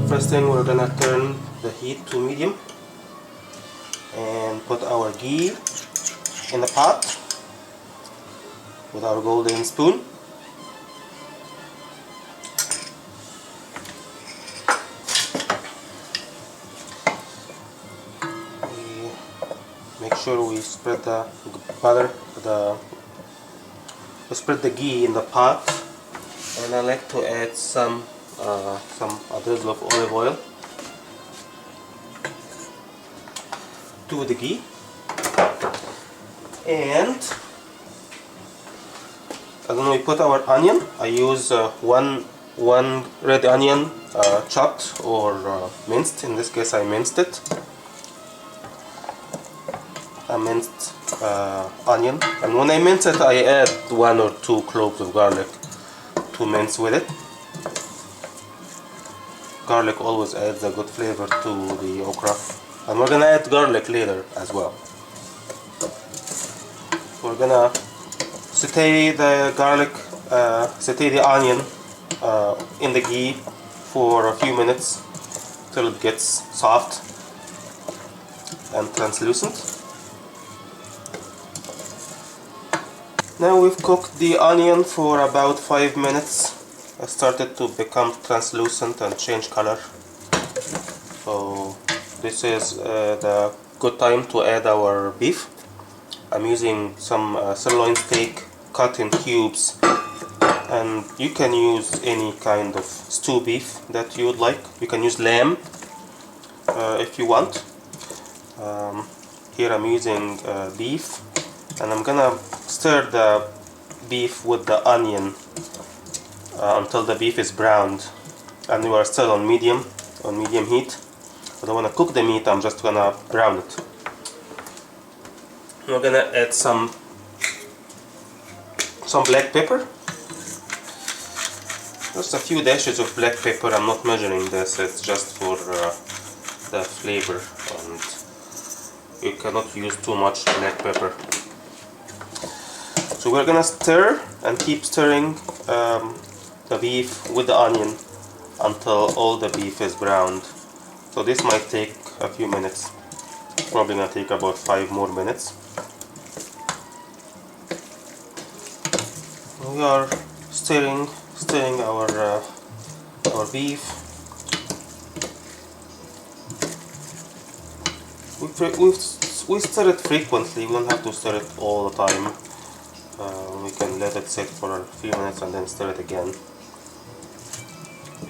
First thing, we're gonna turn the heat to medium and put our ghee in the pot with our golden spoon. We make sure we spread the butter, we spread the ghee in the pot, and I like to add some a drizzle of olive oil to the ghee, and then we put our onion. I use one red onion chopped or minced. In this case I minced it. A minced onion, and when I mince it I add 1 or 2 cloves of garlic to mince with it. Garlic always adds a good flavor to the okra, and we're gonna add garlic later as well. We're gonna saute the garlic, saute the onion in the ghee for a few minutes till it gets soft and translucent. Now we've cooked the onion for about 5 minutes. It started to become translucent and change color. So this is the good time to add our beef. I'm using some sirloin steak cut in cubes, and you can use any kind of stew beef that you would like. You can use lamb if you want. Here I'm using beef, and I'm gonna stir the beef with the onion until the beef is browned, and we are still on medium heat. I don't want to cook the meat, I'm just gonna brown it. We're gonna add some black pepper, just a few dashes of black pepper. I'm not measuring this, it's just for the flavor, and you cannot use too much black pepper. So we're gonna stir and keep stirring the beef with the onion until all the beef is browned. So this might take a few minutes, probably gonna take about 5 more minutes. We are stirring our beef. We stir it frequently. We don't have to stir it all the time. We can let it sit for a few minutes and then stir it again.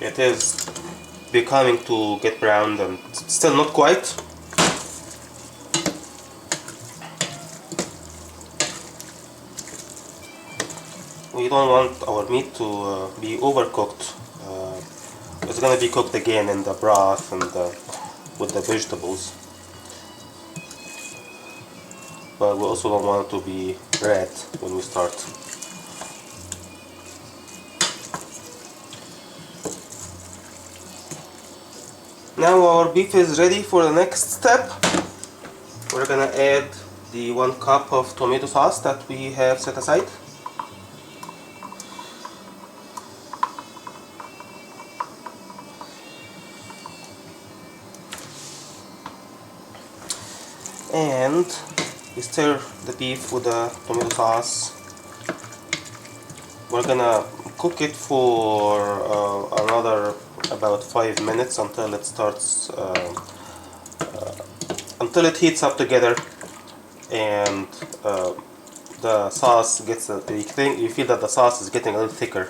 It is becoming to get browned, and still not quite. We don't want our meat to be overcooked. It's going to be cooked again in the broth and with the vegetables. But we also don't want it to be red when we start. Now our beef is ready for the next step. We're gonna add the 1 cup of tomato sauce that we have set aside. And we stir the beef with the tomato sauce. We're gonna cook it for another about 5 minutes until it starts until it heats up together, and the sauce gets you feel that the sauce is getting a little thicker.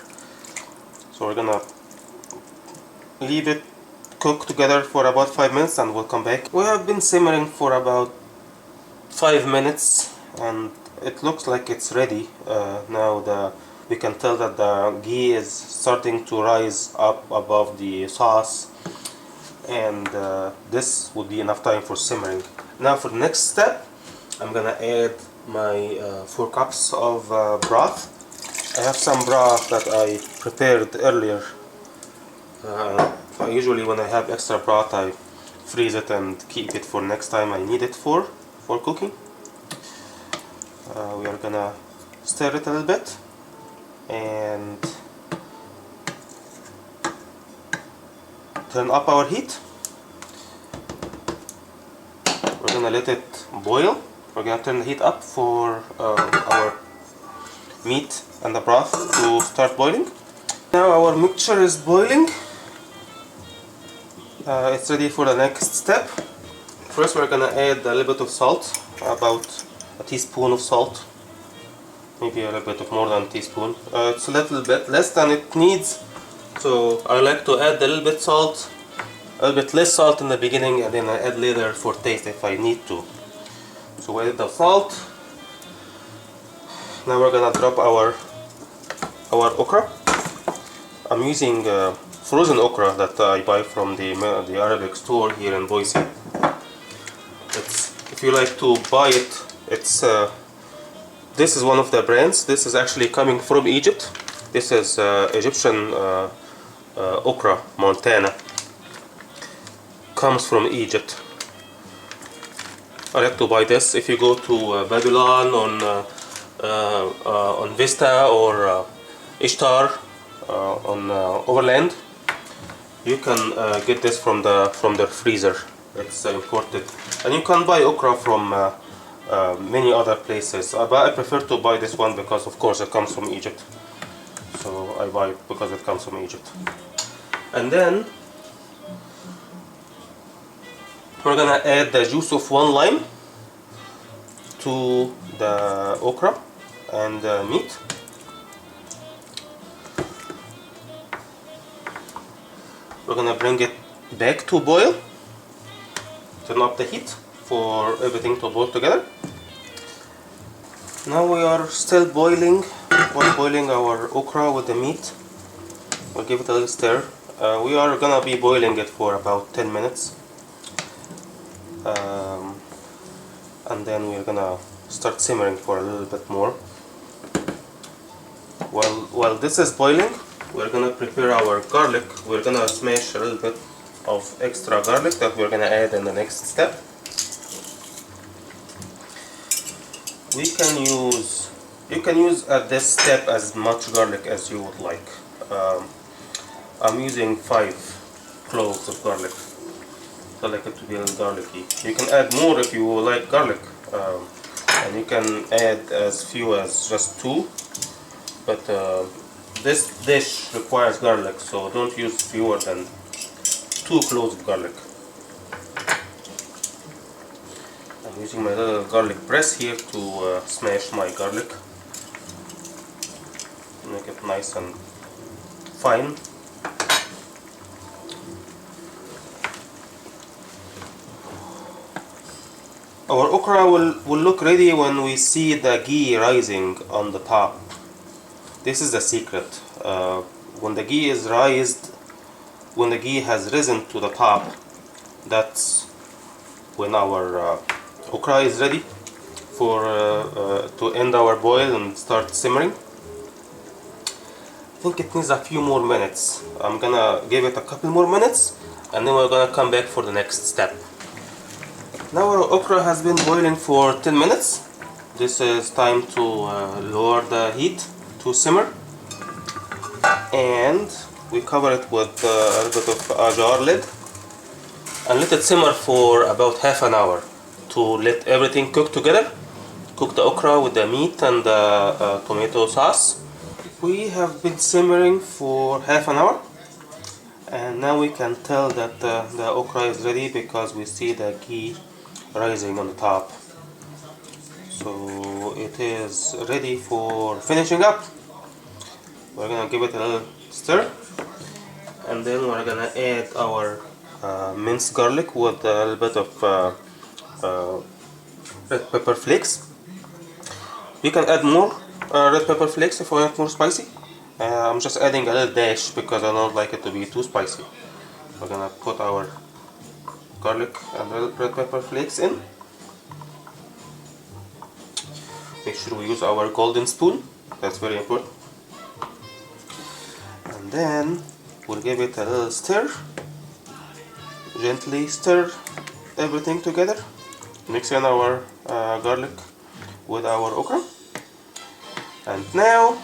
So we're gonna leave it cook together for about 5 minutes and we'll come back. We have been simmering for about 5 minutes and it looks like it's ready. Now we can tell that the ghee is starting to rise up above the sauce, and this would be enough time for simmering. Now for the next step, I'm gonna add my 4 cups of broth. I have some broth that I prepared earlier. Usually when I have extra broth I freeze it and keep it for next time I need it for cooking. We are gonna stir it a little bit. and turn up our heat. We're gonna let it boil. We're gonna turn the heat up for our meat and the broth to start boiling. Now our mixture is boiling. It's ready for the next step. First we're gonna add a little bit of salt, about a teaspoon of salt, maybe a little bit of more than a teaspoon. It's a little bit less than it needs, so I like to add a little bit salt, a little bit less salt in the beginning, and then I add later for taste if I need to. So we add the salt. Now we're gonna drop our okra. I'm using frozen okra that I buy from the Arabic store here in Boise. If you like to buy it, this is one of the brands. This is actually coming from Egypt. This is Egyptian okra, Montana. Comes from Egypt. I like to buy this. If you go to Babylon on Vista or Ishtar on Overland, you can get this from their freezer. It's imported, and you can buy okra from many other places, but I prefer to buy this one because of course it comes from Egypt, so I buy it because it comes from Egypt. And then we're gonna add the juice of 1 lime to the okra and the meat. We're gonna bring it back to boil. Turn up the heat for everything to boil together. Now we are still boiling. We're boiling our okra with the meat. We'll give it a little stir. We are gonna be boiling it for about 10 minutes. And then we're gonna start simmering for a little bit more. While this is boiling, we're gonna prepare our garlic. We're gonna smash a little bit of extra garlic that we're gonna add in the next step. You can use at this step as much garlic as you would like. I'm using 5 cloves of garlic. I like it to be a little garlicky. You can add more if you like garlic, and you can add as few as just 2. But this dish requires garlic, so don't use fewer than 2 cloves of garlic. I'm using my little garlic press here to smash my garlic, make it nice and fine. Our okra will look ready when we see the ghee rising on the top. This is the secret. When the ghee is when the ghee has risen to the top, that's when our okra is ready for to end our boil and start simmering. I think it needs a few more minutes. I'm gonna give it a couple more minutes, and then we're gonna come back for the next step. Now our okra has been boiling for 10 minutes. This is time to lower the heat to simmer, and we cover it with a little bit of a jar lid and let it simmer for about half an hour to let everything cook together. Cook the okra with the meat and the tomato sauce. We have been simmering for half an hour, and now we can tell that the okra is ready because we see the ghee rising on the top. So it is ready for finishing up. We're gonna give it a little stir, and then we're gonna add our minced garlic with a little bit of red pepper flakes. You can add more red pepper flakes if you want more spicy. I'm just adding a little dash because I don't like it to be too spicy. We're gonna put our garlic and red pepper flakes in. Make sure we use our golden spoon, that's very important. And then we'll give it a little stir. Gently stir everything together. Mix in our garlic with our okra. And now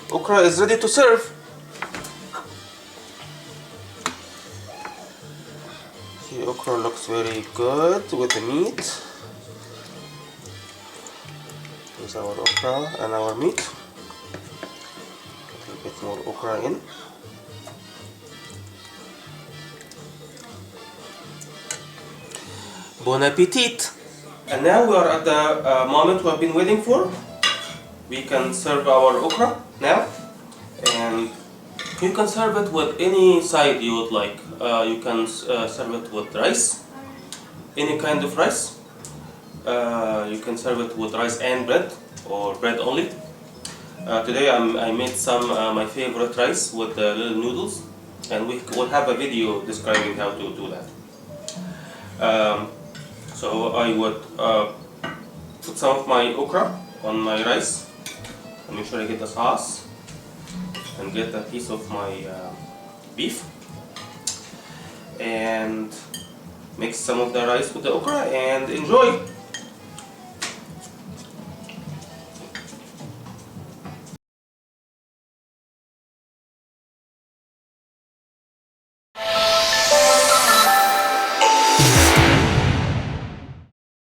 Okra is ready to serve. See, okra looks very good with the meat. Here's our okra and our meat. A little bit more okra in. Bon appetit! And now we are at the moment we have been waiting for. We can serve our okra now, and you can serve it with any side you would like. You can serve it with rice, any kind of rice. You can serve it with rice and bread, or bread only. Today I made some my favorite rice with the little noodles, and we will have a video describing how to do that. So I would put some of my okra on my rice, and make sure I get the sauce and get a piece of my beef, and mix some of the rice with the okra and enjoy.